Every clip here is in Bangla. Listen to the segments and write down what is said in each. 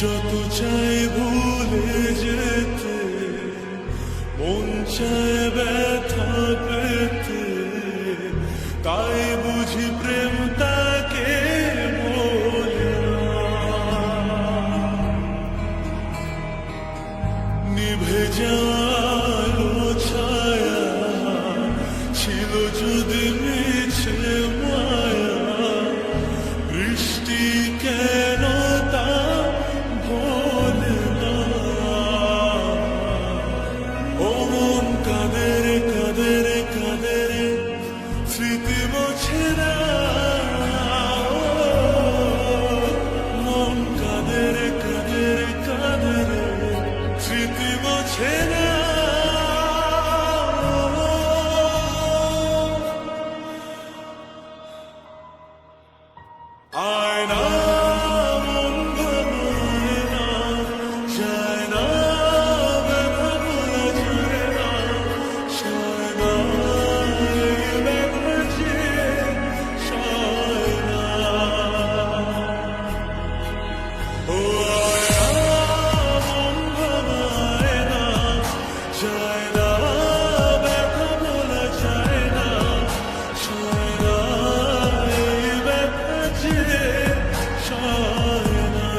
যত চাই ভুলে যেতে, মন চায় ব্যথা পেতে, তাই বুঝি প্রেম তাকে বলে না। নিভে যাওয়ার ছায়া ছিল যদি মিছে মায়া, বৃষ্টি কেন তা ভোলে না। ও মন কাঁদে রে কাঁদে রে কাঁদে রে, স্মৃতি মোছে না। মন কাঁদে রে কাঁদে রে কাঁদে রে, স্মৃতি মোছে না। আয়না মন ভাঙায় না, যায় না ব্যথা বলা যায় না, সয় না এই ব্যথা যে সয় না। ও আয়না মন ভাঙায় না, যায় না ব্যথা বলা যায় না, সয় না এই ব্যথা যে সয় না।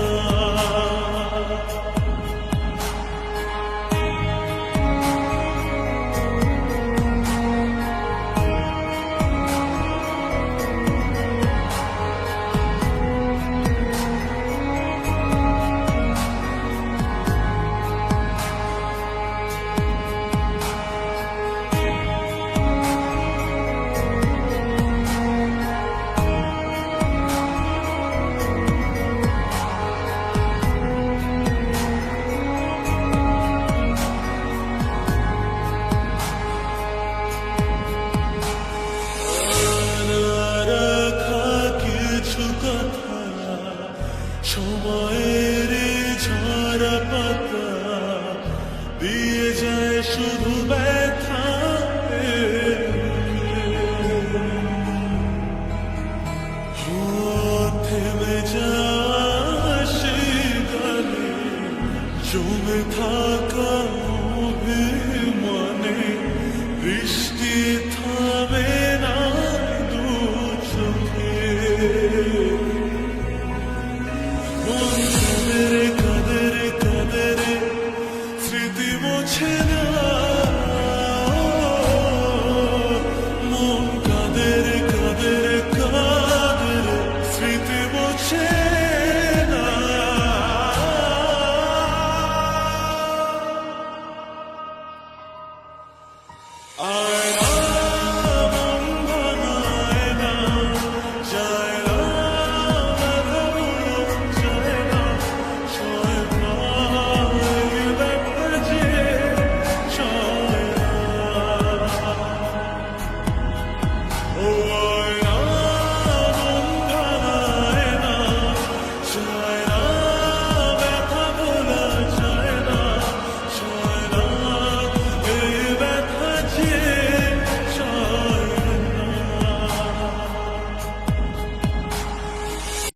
রাখা কিছু কথা সময়ের ঝরা পাতা দিয়ে যায় শুধু ব্যথা। থেমে যায় সেই গানে জমে থাকা অভিমানে, বৃষ্টি থামে না দু চোখে। মন